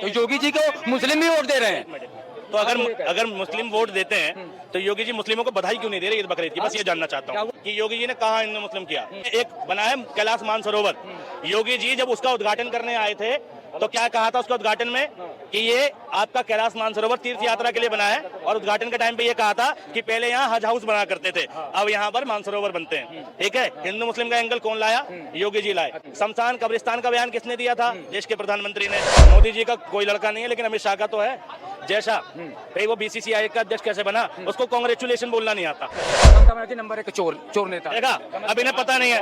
तो योगी जी को मुस्लिम भी वोट दे रहे हैं। तो अगर मुस्लिम वोट देते हैं तो योगी जी मुस्लिमों को बधाई क्यों नहीं दे रहे ईद बकरीद की? बस ये जानना चाहता हूँ कि योगी जी ने कहा हिंदू मुस्लिम किया। एक बना है कैलाश मानसरोवर, योगी जी जब उसका उद्घाटन करने आए थे तो क्या कहा था उसके उद्घाटन में कि ये आपका कैलाश मानसरोवर तीर्थ यात्रा के लिए बना है, और उद्घाटन के टाइम पे ये कहा था कि पहले यहाँ हज हाउस बना करते थे, अब यहाँ पर मानसरोवर बनते हैं। ठीक है, हिंदू मुस्लिम का एंगल कौन लाया? योगी जी लाए। शमशान कब्रिस्तान का बयान किसने दिया था? देश के प्रधानमंत्री ने। मोदी जी का कोई लड़का नहीं है, लेकिन अमित शाह का तो है। जैसा भाई वो बीसीसीआई का अध्यक्ष कैसे बना, उसको कांग्रेचुलेशन बोलना नहीं आता। ममता बनर्जी नंबर 1 चोर नेता देखा, अब इन्हें पता नहीं है।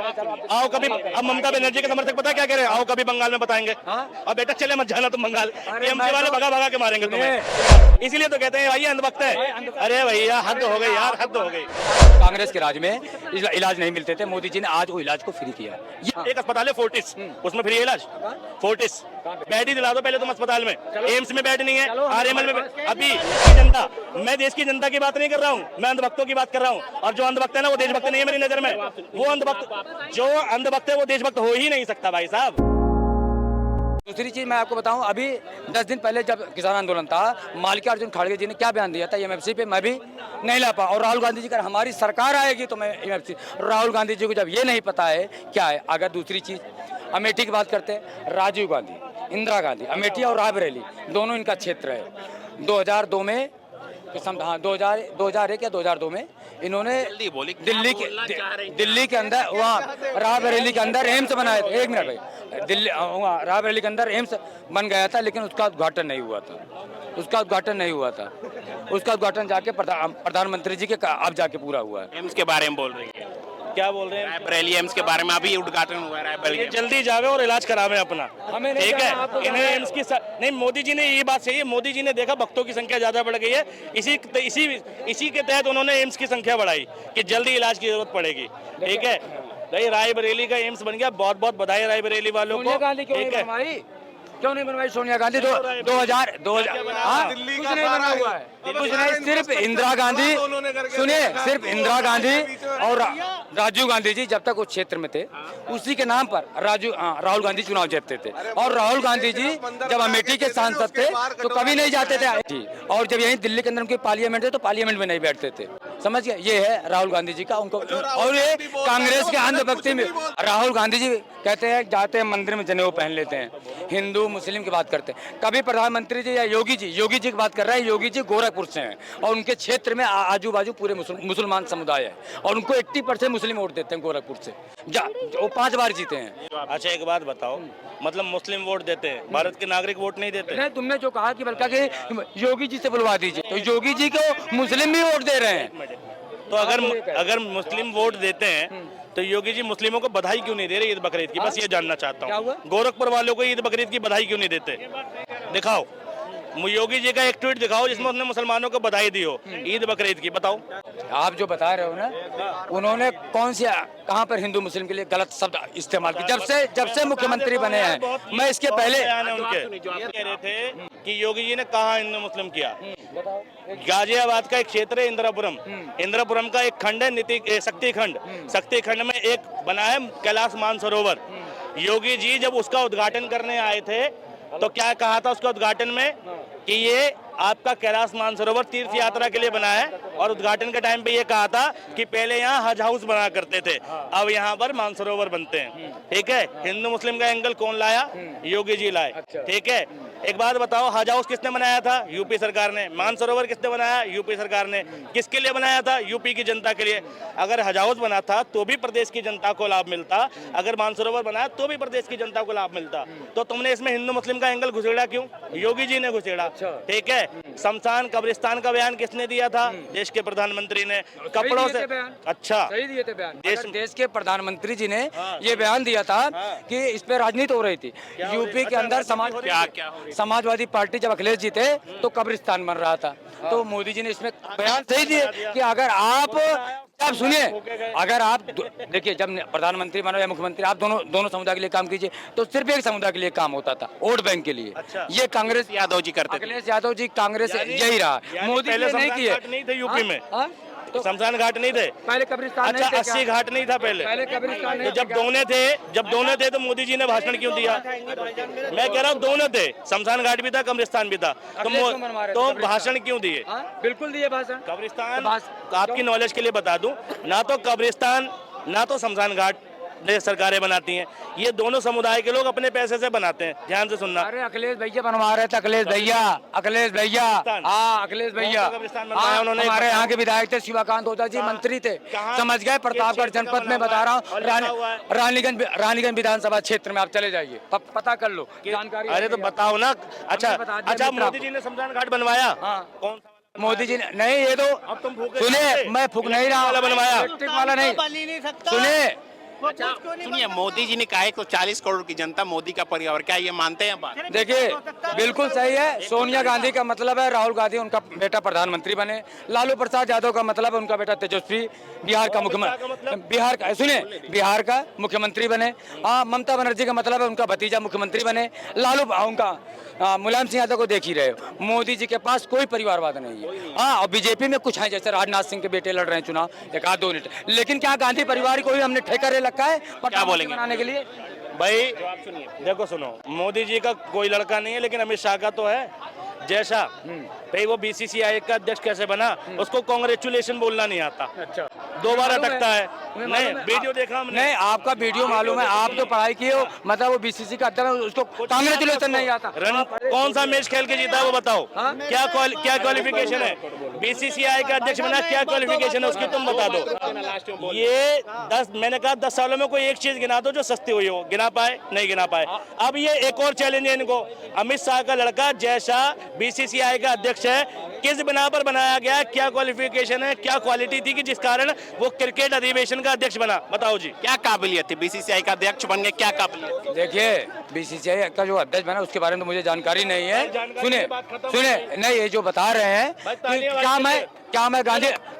आओ कभी, अब ममता बनर्जी के समर्थक पता क्या कह रहे हैं? आओ कभी बंगाल में बताएंगे। अब बेटा चले मत जाना तुम बंगाल, टीएमसी वाले भगा भगा के मारेंगे तुम्हें। इसीलिए तो कहते हैं भैया अंधभक्त है। अरे भैया हद हो गई यार, हद हो गई। कांग्रेस के राज में इलाज नहीं मिलते थे, मोदी जी ने आज वो इलाज को फ्री किया। एक अस्पताल है फोर्टिस, उसमें फ्री इलाज। फोर्टिस बेड ही दिला दो पहले तुम अस्पताल में। एम्स में बेड नहीं है, आरएमएल में अभी जनता। मैं देश की जनता की बात नहीं कर रहा हूँ, मैं अंधभक्तों की बात कर रहा हूँ। और जो अंधभक्त है ना वो देशभक्त नहीं है मेरी नजर में। वो अंधभक्त, जो अंधभक्त है वो देशभक्त हो ही नहीं सकता भाई साहब। दूसरी चीज मैं आपको बताऊं, अभी 10 दिन पहले जब किसान आंदोलन था, मल्लिकार्जुन खड़गे जी ने क्या बयान दिया था एमएफसी पे, मैं भी नहीं ला पाऊँ। और राहुल गांधी जी का हमारी सरकार आएगी तो मैं एमएफसी, राहुल गांधी जी को जब ये नहीं पता है क्या है। अगर दूसरी चीज अमेठी की बात करते हैं, राजीव गांधी, इंदिरा गांधी, अमेठी और रायबरेली दोनों इनका क्षेत्र है। 2002 में, हाँ 2001 या 2002 में इन्होंने दिल्ली के अंदर, वहाँ रायबरेली के अंदर एम्स बनाए थे। 1 मिनट भाई, दिल्ली वहाँ रायबरेली के अंदर एम्स बन गया था, लेकिन उसका उद्घाटन नहीं हुआ था। उसका उद्घाटन जाके प्रधानमंत्री जी के अब जाके पूरा हुआ है। एम्स के बारे में बोल रही है, क्या बोल रहे हैं? रायबरेली एम्स के बारे में अभी उद्घाटन हुआ है रायबरेली। जल्दी जावे और इलाज करावे अपना, ठीक है। इन्हें एम्स की नहीं, मोदी जी ने ये बात सही है। मोदी जी ने देखा भक्तों की संख्या ज्यादा बढ़ गई है, इसी के तहत उन्होंने एम्स की संख्या बढ़ाई कि जल्दी इलाज की जरूरत पड़ेगी। ठीक है भाई, रायबरेली का एम्स बन गया, बहुत बहुत बधाई रायबरेली वालों को। ठीक है, क्यों नहीं बनवाई सोनिया गांधी? 2000 कुछ नहीं बना हुआ है, कुछ नहीं। सिर्फ इंदिरा गांधी, सुनिए, सिर्फ इंदिरा गांधी और राजीव गांधी जी जब तक उस क्षेत्र में थे, उसी के नाम पर राहुल गांधी चुनाव जीतते थे। और राहुल गांधी जी जब अमेठी के सांसद थे तो कभी नहीं जाते थे, और जब यहीं दिल्ली के अंदर उनकी पार्लियामेंट है तो पार्लियामेंट में नहीं बैठते थे। समझ गए? ये है राहुल गांधी जी का उनको। और ये कांग्रेस के अंधभक्ति में राहुल गांधी जी कहते हैं, जाते हैं मंदिर में जनेऊ पहन लेते हैं, हिंदू मुस्लिम की बात करते हैं। कभी प्रधानमंत्री जी या योगी जी की बात कर रहे हैं। योगी जी गोरखपुर से हैं और उनके क्षेत्र में आजू बाजू पूरे मुसलमान समुदाय है, और उनको 80% मुस्लिम वोट देते हैं गोरखपुर से। वो 5 बार जीते हैं। अच्छा एक बात बताओ, मतलब मुस्लिम वोट देते हैं, भारत के नागरिक वोट नहीं देते? नहीं, तुमने जो कहा कि बल्कि योगी जी से बुलवा दीजिए, तो योगी जी को मुस्लिम भी वोट दे रहे हैं। तो अगर मुस्लिम वोट देते हैं तो योगी जी मुस्लिमों को बधाई क्यों नहीं दे रहे ईद बकरीद की? बस ये जानना चाहता हूँ। गोरखपुर वालों को ईद बकरीद की बधाई क्यों नहीं देते? दिखाओ, योगी जी का एक ट्वीट दिखाओ जिसमें उसने मुसलमानों को बधाई दी हो ईद बकरीद की, बताओ। आप जो बता रहे हो ना, उन्होंने कौन सी कहाँ पर हिंदू मुस्लिम के लिए गलत शब्द इस्तेमाल किया? जब से मुख्यमंत्री बने हैं। मैं इसके पहले उनके कह रहे थे कि योगी जी ने कहा हिंदू मुस्लिम किया। गाजियाबाद का एक क्षेत्र है इंदिरापुरम, इंदिरापुरम का एक खंड है शक्ति खंड में एक बना है कैलाश मानसरोवर। योगी जी जब उसका उद्घाटन करने आए थे तो क्या कहा था उसके उद्घाटन में कि ये आपका कैलाश मानसरोवर तीर्थ यात्रा के लिए बना है, और उद्घाटन के टाइम पे ये कहा था कि पहले यहाँ हज हाउस बना करते थे, अब यहाँ पर मानसरोवर बनते हैं। ठीक है, हिंदू मुस्लिम का एंगल कौन लाया? योगी जी लाए। ठीक है, एक बात बताओ, हज हाउस किसने बनाया था? यूपी सरकार ने। मानसरोवर किसने बनाया? यूपी सरकार ने। किसके लिए बनाया था? यूपी की जनता के लिए। अगर हज हाउस बना था तो भी प्रदेश की जनता को लाभ मिलता, अगर मानसरोवर बनाया तो भी प्रदेश की जनता को लाभ मिलता। तो तुमने इसमें हिंदू मुस्लिम का एंगल घुसेड़ा क्यों? योगी जी ने घुसेड़ा। ठीक है, शमशान कब्रिस्तान का बयान किसने दिया था? देश के प्रधानमंत्री ने। कपड़ों से अच्छा सही दिए थे बयान। देश के प्रधानमंत्री जी ने ये बयान दिया था कि इस पे राजनीति हो रही थी यूपी के अंदर। समाजवादी पार्टी जब अखिलेश जी थे तो कब्रिस्तान बन रहा था, तो मोदी जी ने इसमें बयान सही दिए कि अगर आप सुनिए, अगर आप देखिए, जब प्रधानमंत्री बनो या मुख्यमंत्री, आप दोनों समुदाय के लिए काम कीजिए, तो सिर्फ एक समुदाय के लिए काम होता था, वोट बैंक के लिए। अच्छा। ये कांग्रेस यादव जी करते थे। अखिलेश यादव जी कांग्रेस यही रहा, मोदी जी नहीं किए। नहीं थे यूपी में, शमशान घाट नहीं थे? पहले कब्रिस्तान अच्छा, नहीं थे 80 क्या? घाट नहीं था पहले? पहले कब्रिस्तान नहीं तो जब दोनों थे तो मोदी जी ने भाषण क्यों दिया? मैं कह रहा हूँ दोनों थे, शमशान घाट भी था, कब्रिस्तान भी था, अखिलेश को मनवा रहे थे, तो कब्रिस्तान। भाषण क्यों दिए? हाँ, बिल्कुल दिए भाषण। कब्रिस्तान, तो भाष- आपकी नॉलेज के लिए बता दूं, ना तो कब्रिस्तान ना तो शमशान घाट ये सरकारें बनाती हैं, ये दोनों समुदाय के लोग अपने पैसे से बनाते हैं। ध्यान से सुनना। अरे अखिलेश भैया बनवा रहे थे, अखिलेश भैया हाँ अखिलेश भैया कौन सा कब्रिस्तान बनवाया हाँ, उन्होंने? हमारे यहाँ के विधायक थे, शिवाकांत ओझा जी मंत्री थे, कहाँ? समझ गए। प्रतापगढ़ किस क्षेत्र जनपद का में बना बता हुआ रहा है? और हूँ, लिखा हुआ है? रानीगंज विधानसभा क्षेत्र में आप चले जाइए, पता कर लो जानकारी। अरे तो बताओ ना। अच्छा बता दिया अच्छा, मित्र मोदी जी ने शमशान घाट बनवाया? हाँ। कौन सा? मोदी जी ने नहीं, ये तो अब तुम फूके सुने, जाते। मैं फूक नहीं रहा, वाला बनवाया? इलेक्ट्रिक वाला नहीं, सुने सुनिए, मोदी जी ने कहा है तो 40 करोड़ की जनता मोदी का परिवार, क्या ये मानते हैं बात? देखिए बिल्कुल सही है। सोनिया गांधी का मतलब है राहुल गांधी उनका बेटा प्रधानमंत्री बने, लालू प्रसाद यादव का मतलब है उनका बेटा तेजस्वी बिहार का मुख्यमंत्री, बिहार का सुने बिहार का मुख्यमंत्री बने। हाँ, ममता बनर्जी का मतलब है उनका भतीजा मुख्यमंत्री बने। लालू उनका मुलायम सिंह यादव को देख ही रहे हो। मोदी जी के पास कोई परिवारवाद नहीं है। हाँ, और बीजेपी में कुछ है, जैसे राजनाथ सिंह के बेटे लड़ रहे हैं चुनाव, एक आध दो मिनट, लेकिन क्या गांधी परिवार को भी हमने ठेका ले रखा है क्या बोलेंगे बनाने के लिए? भाई देखो सुनो, मोदी जी का कोई लड़का नहीं है, लेकिन अमित शाह का तो है। जैसा भाई वो बीसीसीआई का अध्यक्ष कैसे बना, उसको कांग्रेचुलेशन बोलना नहीं आता। अच्छा, दोबारा टकता है। तुम्हें नहीं, मालूम है? वीडियो देखा हमने। नहीं, आपका वीडियो मालूम है, आप तो पढ़ाई किए हो, मतलब वो बीसीसी का अध्यक्ष, उसको कांग्रेचुलेशन नहीं आता। कौन सा मैच खेल के जीता है वो बताओ। हाँ? क्या क्वालिफिकेशन है? बीसीसीआई का अध्यक्ष बना, क्या क्वालिफिकेशन है उसकी तुम बता दो। ये 10 मैंने कहा 10 सालों में कोई एक चीज गिना दो जो सस्ती हुई हो। गिना पाए? नहीं गिना पाए। अब ये एक और चैलेंज है इनको। अमित शाह का लड़का जैसा बीसीसीआई का अध्यक्ष है, किस बिना पर बनाया गया, क्या क्वालिफिकेशन है, क्या क्वालिटी थी कि जिस कारण वो क्रिकेट अधिवेशन का अध्यक्ष बना? बताओ जी। क्या काबिलियत थी? बीसीसीआई का अध्यक्ष बन गए, क्या काबिलियत थी? देखिए बीसीसीआई का जो अध्यक्ष बना उसके बारे में तो मुझे जानकारी नहीं है। सुने नहीं, ये जो बता रहे हैं कि क्या मैं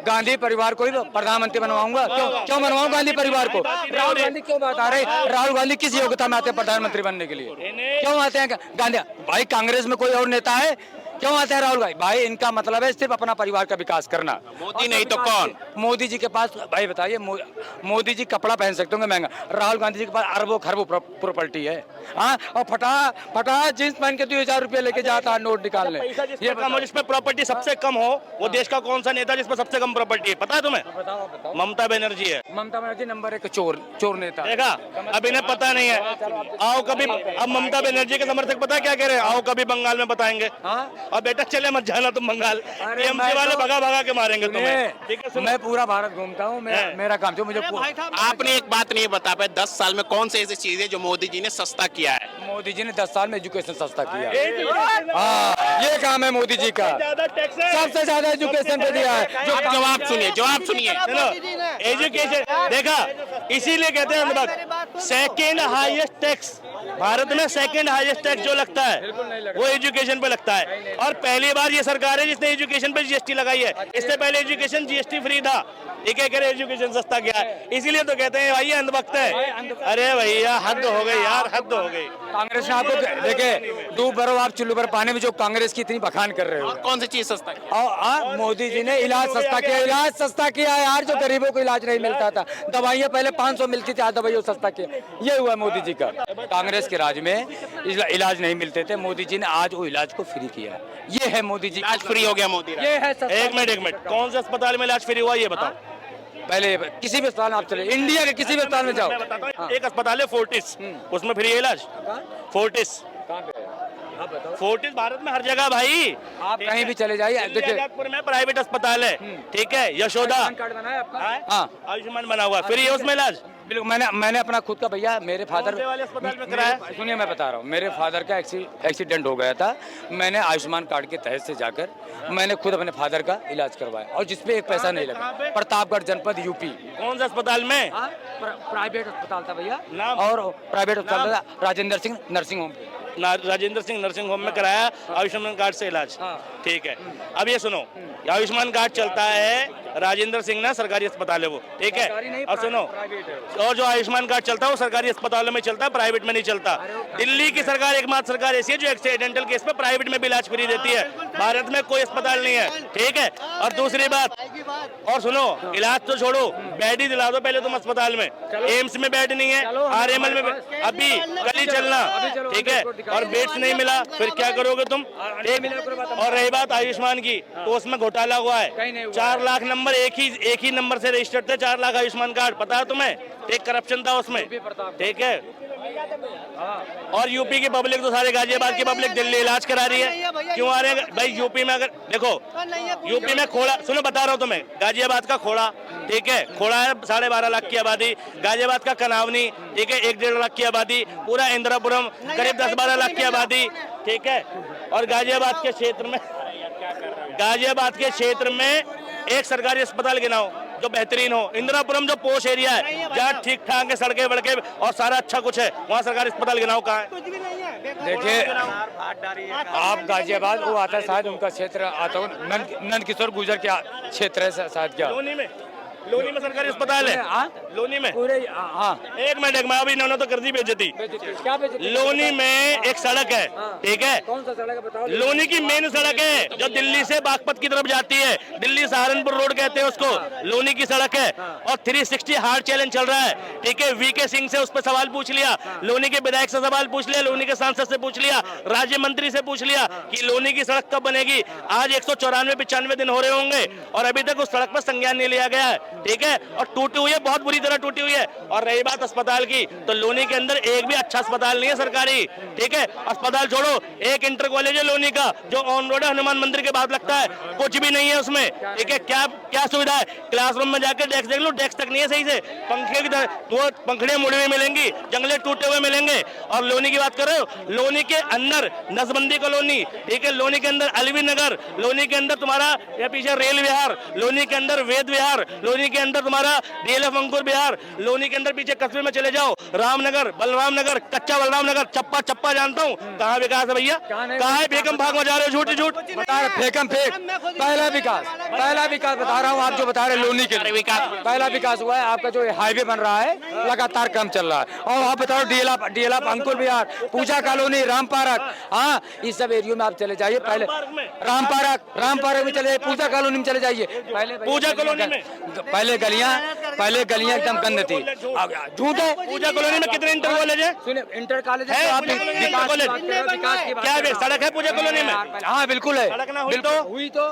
गांधी परिवार को ही प्रधानमंत्री बनवाऊंगा? क्यों बनवाऊं गांधी परिवार को? राहुल गांधी क्यों बता रहे? राहुल गांधी किस योग्यता में आते हैं प्रधानमंत्री बनने के लिए? क्यों आते हैं गांधी? भाई कांग्रेस में कोई और नेता है? क्यों आते हैं राहुल गांधी? भाई इनका मतलब है सिर्फ अपना परिवार का विकास करना। मोदी नहीं तो कौन? मोदी जी के पास भाई बताइए, मोदी जी कपड़ा पहन सकते होंगे महंगा, राहुल गांधी जी के पास अरबों खरबों प्रॉपर्टी है। हाँ, और फटा जींस पहन के 2000 रुपये लेके जाता है नोट निकालने। ये जिसपे प्रॉपर्टी सबसे कम हो, वो देश का कौन सा नेता जिसपे सबसे कम प्रॉपर्टी है पता है तुम्हें? बताओ। ममता बनर्जी है। ममता बनर्जी नंबर 1 चोर नेता। देखा, अब इन्हें पता नहीं है। आओ कभी, अब ममता बनर्जी के समर्थक पता है क्या कह रहे हैं? आओ कभी बंगाल में बताएंगे। और बेटा चले मत जाना तुम बंगाल, टीएमसी वाले भगा के मारेंगे तुम्हें। ठीक है, मैं पूरा भारत घूमता हूँ, मेरा काम जो मुझे आपने एक बात नहीं बता पाए, 10 साल में कौन से ऐसी चीजें जो मोदी जी ने सस्ता किया है? मोदी जी ने 10 साल में एजुकेशन सस्ता किया। हाँ, ये काम है मोदी जी का, सबसे ज्यादा एजुकेशन पे दिया है। जो जवाब सुनिए एजुकेशन देखा, इसीलिए कहते हैं अंधभक्त। सेकेंड हाईएस्ट टैक्स भारत में, सेकेंड हाईएस्ट टैक्स जो लगता है वो एजुकेशन पे लगता है। और पहली बार ये सरकार है जिसने एजुकेशन पे जीएसटी लगाई है। इससे पहले एजुकेशन जीएसटी फ्री था। ठीक है, करे एजुकेशन सस्ता किया है, इसीलिए तो कहते हैं भाई अंधभक्त है। अरे भैया हद हो गई यार, हद हो गई। कांग्रेस ने आपको देखे, डूब भरो आप चुल्लू भर पानी में, जो कांग्रेस की इतनी बखान कर रहे हो। कौन सी चीज सस्ता की? और मोदी जी ने इलाज सस्ता किया यार, जो गरीबों को इलाज नहीं मिलता था। दवाइयाँ पहले 500 मिलती थी, आज दवाइयाँ सस्ता किया। ये हुआ मोदी जी का। कांग्रेस के राज में इलाज नहीं मिलते थे, मोदी जी ने आज वो इलाज को फ्री किया। ये है मोदी जी, इलाज फ्री हो गया मोदी। ये है। एक मिनट, कौन से अस्पताल में इलाज फ्री हुआ ये बताओ? पहले किसी भी अस्पताल में आप चले, इंडिया के किसी भी अस्पताल में जाओ। मैं बताता हूं, एक अस्पताल है फोर्टिस, उसमें फ्री है इलाज। फोर्टिस, कहाँ पे है? आप बताओ। फोर्टिस भारत में हर जगह भाई, आप कहीं भी चले जाइए, देखिए आजादपुर में प्राइवेट अस्पताल है। ठीक है, यशोदा आयुष्मान कार्ड बना है आपका? हाँ, आयुष्मान बना हुआ, फ्री है उसमें इलाज। बिल्कुल, मैंने अपना खुद का, भैया मेरे फादर वाले अस्पताल में कराया। सुनिए मैं बता रहा हूँ, मेरे फादर का एक्सीडेंट हो गया था, मैंने आयुष्मान कार्ड के तहत से जाकर मैंने खुद अपने फादर का इलाज करवाया, और जिसपे एक पैसा नहीं लगा। प्रतापगढ़ जनपद यूपी। कौन सा अस्पताल में? प्राइवेट अस्पताल था भैया, नाम? और प्राइवेट अस्पताल था राजेंद्र सिंह नर्सिंग होम पे। राजेंद्र सिंह नर्सिंग होम में कराया आयुष्मान कार्ड से इलाज। ठीक है, अब ये सुनो, आयुष्मान कार्ड चलता है राजेंद्र सिंह ना, सरकारी अस्पताल है वो, ठीक है। और सुनो, और जो आयुष्मान कार्ड चलता है वो सरकारी अस्पतालों में चलता है, प्राइवेट में नहीं चलता। दिल्ली की सरकार एकमात्र सरकार ऐसी है जो एक्सीडेंटल केस पे प्राइवेट में भी इलाज फ्री देती है। भारत में कोई अस्पताल नहीं है, ठीक है। और दूसरी बात, और सुनो, इलाज तो छोड़ो, बेड ही दिला दो पहले तुम अस्पताल में। एम्स में बेड नहीं है, आरएमएल में अभी कल ही चलना, ठीक है। और बेड्स नहीं मिला, फिर क्या करोगे तुम? और रही बात आयुष्मान की, तो उसमें घोटाला हुआ है। 4 लाख नंबर एक ही नंबर से रजिस्टर्ड थे, 4 लाख आयुष्मान कार्ड, पता है तुम्हें? एक करप्शन था उसमें, ठीक है। और यूपी की पब्लिक तो सारे गाजियाबाद की पब्लिक दिल्ली इलाज करा रही है, क्यों आ रहे हैं भाई? यूपी में अगर देखो, यूपी में खोड़ा, सुनो बता रहा हूँ तुम्हें, गाजियाबाद का खोड़ा, ठीक है, खोड़ा है 12.5 लाख की आबादी, गाजियाबाद का कनावनी, ठीक है, 1-1.5 लाख की आबादी, पूरा इंदिरापुरम करीब 10-12 लाख की आबादी, ठीक है। और गाजियाबाद के क्षेत्र में एक सरकारी अस्पताल गिनाओ जो बेहतरीन हो। इंदिरापुरम जो पोश एरिया है, जहाँ ठीक ठाक है, सड़कें वड़के और सारा अच्छा कुछ है, वहाँ सरकारी अस्पताल गिनाओ कहाँ है? देखिए, आप गाजियाबाद, वो आता है शायद उनका क्षेत्र आता हो, नंद किशोर गुर्जर के क्षेत्र है शायद, क्या लोनी में सरकारी अस्पताल है, लोनी में पूरे। हाँ, एक मिनट अभी इन्होंने तो कर दी बेइज्जती। क्या बेइज्जती? लोनी में एक सड़क है, ठीक है, कौन सा सड़क है बताओ? लोनी की मेन सड़क है जो दिल्ली से बागपत की तरफ जाती है, दिल्ली सहारनपुर रोड कहते हैं उसको, लोनी की सड़क है। और 360 हार्ड चैलेंज चल रहा है, ठीक है। वीके सिंह से उस पर सवाल पूछ लिया, लोनी के विधायक से सवाल पूछ लिया, लोनी के सांसद से पूछ लिया, राज्य मंत्री से पूछ लिया कि लोनी की सड़क कब बनेगी। आज 194-95 दिन हो रहे होंगे और अभी तक उस सड़क पर संज्ञान नहीं लिया गया है, ठीक है। और टूटी हुई है, बहुत बुरी तरह टूटी हुई है। और रही बात अस्पताल की, तो लोनी के अंदर एक भी अच्छा अस्पताल नहीं है सरकारी, ठीक है। अस्पताल छोड़ो, एक इंटर कॉलेज है लोनी का जो ऑन रोड है, हनुमान मंदिर के बाद लगता है, कुछ भी नहीं है उसमें, ठीक है। क्या सुविधा है? क्लासरूम में जाकर डेस्क देख लो, डेस्क तक नहीं है सही से, पंखे की वो पंखड़ियां मुड़ी हुई मिलेंगी, जंगले टूटे हुए मिलेंगे। और लोनी की बात कर रहे हो, लोनी के अंदर नसबंदी कॉलोनी, ठीक है, लोनी के अंदर अलवी नगर, लोनी के अंदर तुम्हारा ये पीछे रेल विहार, लोनी के अंदर वेद विहार, लोनी के अंदर तुम्हारा डीएलएफ अंकुर विहार, लोनी के अंदर पीछे कस्बे में चले जाओ, रामनगर, बलराम नगर, कच्चा बलराम नगर, चप्पा जानता हूँ, कहाँ विकास है भैया? कहाँ है? फेकम भाग में जा रहे हो, झूठ बता रहे, फेकम फेक। पहला विकास बता रहा हूँ, आप जो बता रहे लोनी के विकास, पहला विकास हुआ है आपका, जो हाईवे बन रहा है लगातार काम चल रहा है। और आप बताओ डीएलएफ अंकुर विहार, पूजा कॉलोनी, राम पार्क, हाँ, इस सब एरियो में आप चले जाइए। पहले राम पार्क में चले जाइए, पूजा कॉलोनी में चले जाइए। पहले पूजा कॉलोनी में पहले गलियां एकदम गंद थी, झूठ है। पूजा कॉलोनी में कितने इंटर कॉलेज है? सुनिए, इंटर कॉलेज है, आप विकास की बात कर क्या रहे हो? सड़क है पूजा कॉलोनी में? हाँ बिल्कुल है, सड़क ना हुई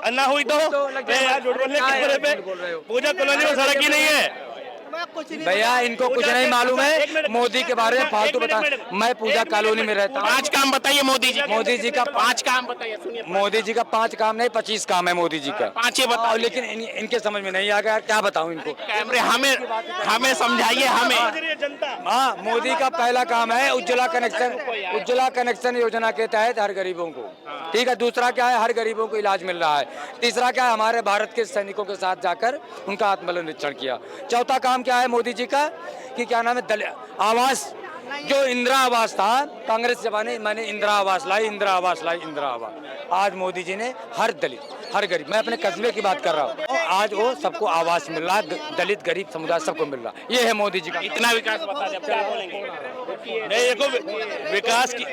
ना हुई तो झूठ बोलने किस तरह पे? पूजा कॉलोनी में सड़क ही नहीं है भैया, इनको कुछ नहीं मालूम है मोदी के बारे में फालतू बता। मैं पूजा कॉलोनी में रहता हूँ। 5 काम बताइए मोदी जी का 5 काम बताइए। सुनिए, मोदी जी का 5 काम नहीं 25 काम है मोदी जी का। 5 बताओ। लेकिन इनके समझ में नहीं आ गया, क्या बताऊं इनको? कैमरे हमें समझाइए, हमें। जनता। हाँ, मोदी का पहला काम है उज्ज्वला कनेक्शन योजना के तहत हर गरीबों को, ठीक है। दूसरा क्या है? हर गरीबों को इलाज मिल रहा है। तीसरा क्या है? हमारे भारत के सैनिकों के साथ जाकर उनका आत्मनिरीक्षण किया। चौथा काम क्या है मोदी जी का कि क्या नाम है? आवास, जो इंदिरा आवास था कांग्रेस जमाने, मैंने इंदिरा आवास लाई। आज मोदी जी ने हर दलित, हर गरीब, मैं अपने कस्बे की बात कर रहा हूँ, आज वो सबको आवास मिल रहा है, दलित गरीब समुदाय सबको मिल रहा है। ये है मोदी जी का। इतना विकास बता दे, क्या बोलेंगे? नहीं, देखो विकास की,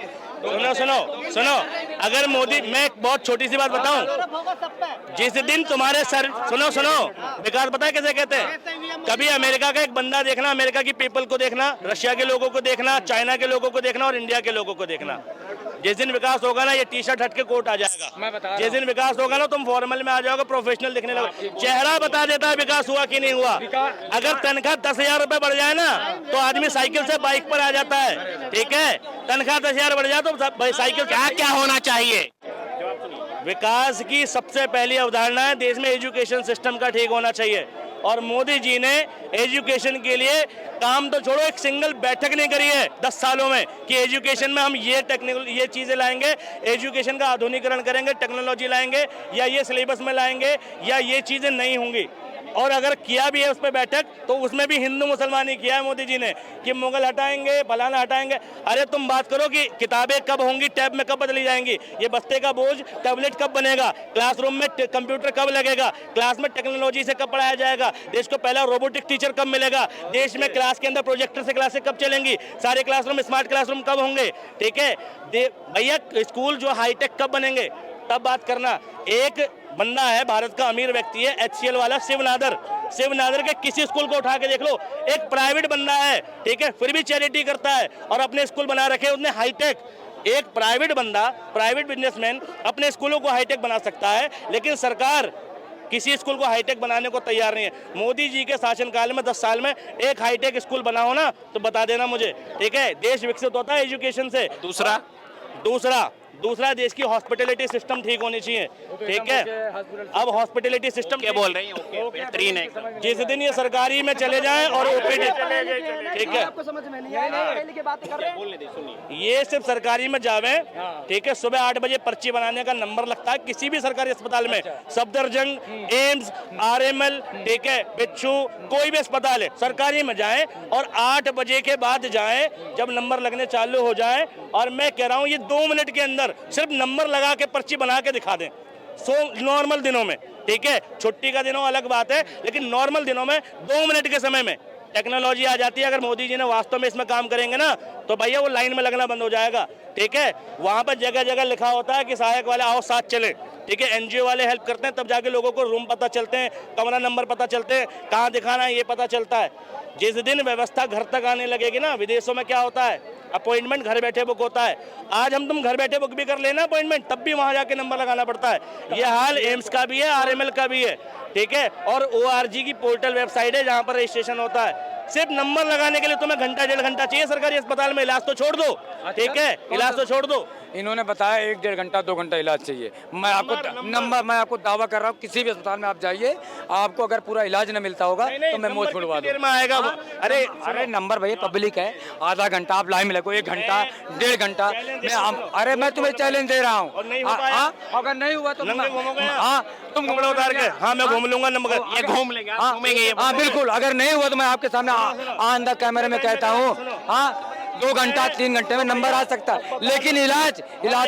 सुनो, अगर मोदी, मैं एक बहुत छोटी सी बात बताऊं, जिस दिन तुम्हारे सर, सुनो, विकास पता है कैसे कहते हैं? कभी अमेरिका का एक बंदा देखना, अमेरिका की पीपल को देखना, रशिया के लोगों को देखना, चाइना के लोगों को देखना और इंडिया के लोगों को देखना। जिस दिन विकास होगा ना, ये टी-शर्ट हट के कोट आ जाएगा। जिस दिन विकास होगा ना, तुम फॉर्मल में आ जाओगे, प्रोफेशनल दिखने लगोगे। चेहरा बता देता है विकास हुआ कि नहीं हुआ। अगर तनख्वाह 10,000 रुपए बढ़ जाए ना, तो आदमी साइकिल से बाइक पर आ जाता है, ठीक है। तनख्वाह 10,000 बढ़ जाए तो साइकिल, क्या होना चाहिए? विकास की सबसे पहली अवधारणा है देश में एजुकेशन सिस्टम का ठीक होना चाहिए। और मोदी जी ने एजुकेशन के लिए काम तो छोड़ो, एक सिंगल बैठक नहीं करी है 10 सालों में कि एजुकेशन में हम ये चीज़ें लाएंगे, एजुकेशन का आधुनिकीकरण करेंगे, टेक्नोलॉजी लाएंगे, या ये सिलेबस में लाएंगे, या ये चीज़ें नहीं होंगी। और अगर किया भी है उस पर बैठक तो उसमें भी हिंदू मुसलमान ही किया है मोदी जी ने कि मुगल हटाएंगे, फलाना हटाएंगे। अरे तुम बात करो कि किताबें कब होंगी, टैब में कब बदली जाएंगी, ये बस्ते का बोझ टैबलेट कब बनेगा, क्लासरूम में कंप्यूटर कब लगेगा, क्लास में टेक्नोलॉजी से कब पढ़ाया जाएगा, देश को पहला रोबोटिक टीचर कब मिलेगा, देश में क्लास के अंदर प्रोजेक्टर से क्लासें कब चलेंगी, सारे क्लासरूम स्मार्ट क्लासरूम कब होंगे, ठीक है भैया, स्कूल जो हाईटेक कब बनेंगे तब बात करना। एक बंदा है भारत का अमीर व्यक्ति है HCL वाला शिव नादर के किसी स्कूल को उठा के देख लो, एक प्राइवेट बंदा है, ठीक है, फिर भी चैरिटी करता है और अपने स्कूल बना रखे उसने हाईटेक। एक प्राइवेट बंदा, प्राइवेट बिजनेसमैन अपने स्कूलों को हाईटेक बना सकता है, लेकिन सरकार किसी स्कूल को हाईटेक बनाने को तैयार नहीं है। मोदी जी के शासनकाल में 10 साल में एक हाईटेक स्कूल बना हो ना तो बता देना मुझे, ठीक है। देश विकसित होता है एजुकेशन से। दूसरा देश की हॉस्पिटलिटी सिस्टम ठीक होनी चाहिए, ठीक है। अब हॉस्पिटलिटी सिस्टम क्या बोल रही हैं? बेहतरीन है। जिस दिन ये सरकारी में चले जाएं और ओपीडी, ठीक है, आपको समझ में नहीं आया, पहले की बातें कर रहे हैं। ये सिर्फ सरकारी में जावे, ठीक है। सुबह 8 बजे पर्ची बनाने का नंबर लगता है किसी भी सरकारी अस्पताल में, सफदरजंग, एम्स, RML, ठीक है, बिच्छू, कोई भी अस्पताल है सरकारी में जाएं और 8 बजे के बाद जाएं जब नंबर लगने चालू हो जाए। और मैं कह रहा हूं ये 2 मिनट के अंदर सिर्फ नंबर लगा के पर्ची बना के दिखा दें, नॉर्मल दिनों में, ठीक है। छुट्टी का दिनों अलग बात है, लेकिन नॉर्मल दिनों में 2 मिनट के समय में टेक्नोलॉजी आ जाती है। अगर मोदी जी ने वास्तव में इसमें काम करेंगे ना तो भैया वो लाइन में लगना बंद हो जाएगा, ठीक है। वहां पर जगह जगह लिखा होता है कि सहायक वाले आओ साथ चले, ठीक है। NGO वाले हेल्प करते हैं, तब जाके लोगों को रूम पता चलते हैं, कमरा नंबर पता चलते हैं, कहाँ दिखाना है ये पता चलता है। जिस दिन व्यवस्था घर तक आने लगेगी ना, विदेशों में क्या होता है, अपॉइंटमेंट घर बैठे बुक होता है। आज हम तुम घर बैठे बुक भी कर लेना अपॉइंटमेंट, तब भी वहां जाके नंबर लगाना पड़ता है। ये हाल एम्स का भी है, RML का भी है, ठीक है। और ORG की पोर्टल वेबसाइट है जहां पर रजिस्ट्रेशन होता है। सिर्फ नंबर लगाने के लिए तुम्हें घंटा 1.5 घंटा चाहिए सरकारी अस्पताल में, इलाज तो छोड़ दो, ठीक है, इलाज तो छोड़ दो। इन्होंने बताया 1-1.5 घंटा 2 घंटा इलाज चाहिए। मैं आपको दावा कर रहा हूँ, किसी भी अस्पताल में आप जाइए, आपको अगर पूरा इलाज न मिलता होगा तो मैं मुंह छुड़वा दूँ। आएगा अरे नंबर भैया पब्लिक है, आधा घंटा आप लाइन में लगो, 1 घंटा 1.5 घंटा। अरे मैं तुम्हें चैलेंज दे रहा हूँ, अगर नहीं हुआ तो तुम कपड़ा उतार के, हाँ मैं घूम लूंगा, ये घूम लेंगे, घूमेंगे। हाँ बिल्कुल, अगर नहीं हुआ तो मैं आपके सामने ऑन द कैमरे में कहता हूँ, हाँ 2 घंटा 3 घंटे में नंबर आ सकता है। लेकिन इलाज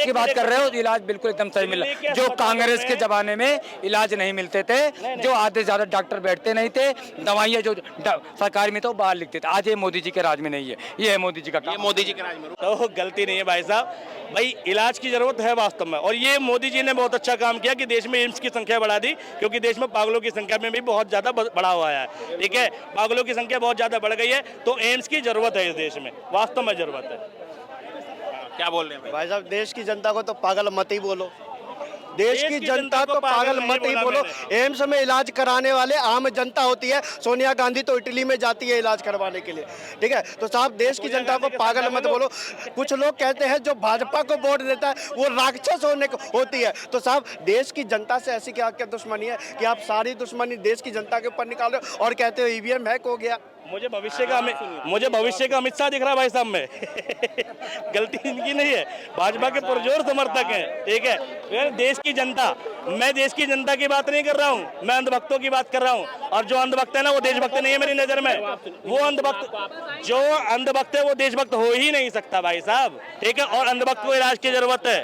की बात कर रहे हो, इलाज बिल्कुल एकदम सही मिला। जो कांग्रेस के जमाने में इलाज नहीं मिलते थे, जो आधे ज्यादा डॉक्टर बैठते नहीं थे, दवाइयाँ जो सरकारी में तो बाहर लिखते थे, आज ये मोदी जी के राज में नहीं है, ये है मोदी जी का काम। मोदी जी के राज में तो गलती नहीं है भाई साहब, भाई इलाज की जरूरत है वास्तव में। और ये मोदी जी ने बहुत अच्छा काम किया कि देश में एम्स की संख्या बढ़ा दी, क्योंकि देश में पागलों की संख्या में भी बहुत ज्यादा बढ़ा हुआ है, ठीक है। पागलों की संख्या बहुत ज्यादा बढ़ गई है, तो एम्स की जरूरत है इस देश में, वास्तव में जरूरत है। क्या बोल रहे हैं भाई साहब, देश की जनता को तो पागल मत ही बोलो, देश की जनता को पागल मत ही बोलो। एम्स में इलाज कराने वाले आम जनता होती है। सोनिया गांधी तो इटली में जाती है इलाज करवाने के लिए, ठीक है। तो साहब देश की जनता को पागल मत बोलो। कुछ लोग कहते हैं जो भाजपा को वोट देता है वो राक्षस होती है। तो साहब देश की जनता से ऐसी क्या दुश्मनी है कि आप सारी दुश्मनी देश की जनता के ऊपर निकाल रहे हो और कहते हो EVM हैक हो गया। मुझे भविष्य का अमित शाह दिख रहा है भाई साहब में। गलती इनकी नहीं है, भाजपा के पुरजोर समर्थक हैं, ठीक है। देश की जनता, मैं देश की जनता की बात नहीं कर रहा हूँ, मैं अंधभक्तों की बात कर रहा हूँ। और जो अंधभक्त है ना वो देशभक्त नहीं है मेरी नजर में। वो जो अंधभक्त है वो देशभक्त हो ही नहीं सकता भाई साहब, ठीक है। और अंधभक्त को इलाज की जरूरत है,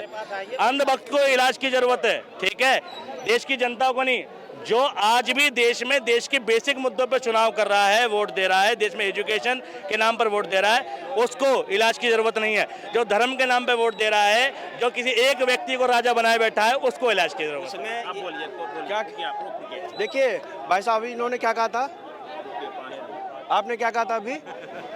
अंधभक्त को इलाज की जरूरत है, ठीक है, देश की जनता को नहीं। जो आज भी देश में देश के बेसिक मुद्दों पर चुनाव कर रहा है, वोट दे रहा है, देश में एजुकेशन के नाम पर वोट दे रहा है, उसको इलाज की जरूरत नहीं है। जो धर्म के नाम पर वोट दे रहा है, जो किसी एक व्यक्ति को राजा बनाए बैठा है, उसको इलाज की जरूरत है। आप बोलिए, क्या देखिए भाई साहब, इन्होंने क्या कहा था, आपने क्या कहा था अभी?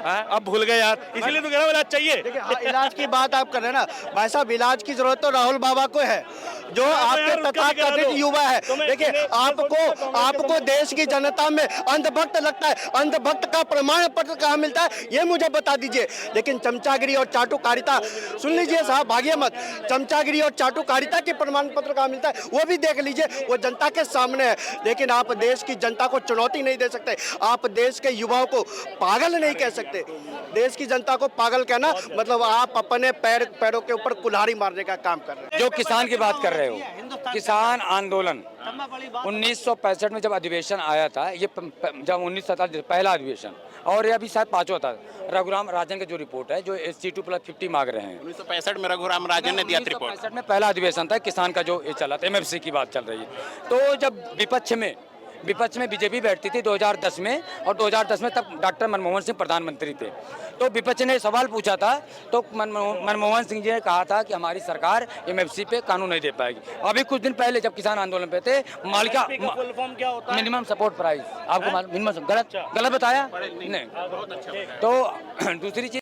अब भूल गए यार, इसीलिए तो कह रहा हूं इलाज चाहिए। देखिए हाँ, इलाज की बात आप कर रहे हैं ना भाई साहब, इलाज की जरूरत तो राहुल बाबा को है, जो आपके तथाकथित युवा है। देखिए आपको देश की जनता में अंधभक्त लगता है, अंधभक्त का प्रमाण पत्र कहाँ मिलता है ये मुझे बता दीजिए। लेकिन चमचागिरी और चाटुकारिता, सुन लीजिए साहब, भागिए मत, चमचागिरी और चाटुकारिता के प्रमाण पत्र कहाँ मिलता है वो भी देख लीजिए, वो जनता के सामने है। लेकिन आप देश की जनता को चुनौती नहीं दे सकते, आप देश के युवाओं को पागल नहीं कह सकते। देश की जनता को पागल कहना मतलब आप अपने पैरों के ऊपर कुल्हाड़ी मारने का काम कर रहे हैं। जो किसान की बात कर रहे हो, किसान आंदोलन 1965 में जब अधिवेशन आया था, ये जब 1947 पहला अधिवेशन, और ये अभी शायद पांचवा था। रघुराम राजन का जो रिपोर्ट है, जो SC2+50 मांग रहे हैं, 1965 में रघुराम राजन ने दिया रिपोर्ट। 1965 में पहला अधिवेशन था किसान का, जो ये चला था, MFC की बात चल रही है। तो जब विपक्ष में बीजेपी बैठती थी 2010 में, और 2010 में तब डॉक्टर मनमोहन सिंह प्रधानमंत्री थे, तो विपक्ष ने सवाल पूछा था, तो मनमोहन सिंह जी ने कहा था कि हमारी सरकार MFC पे कानून नहीं दे पाएगी। अभी कुछ दिन पहले जब किसान आंदोलन पे थे, मालिका फुल फॉर्म क्या होता है? मिनिमम सपोर्ट प्राइस, आपको मिनिमम गलत बताया नहीं। तो दूसरी चीज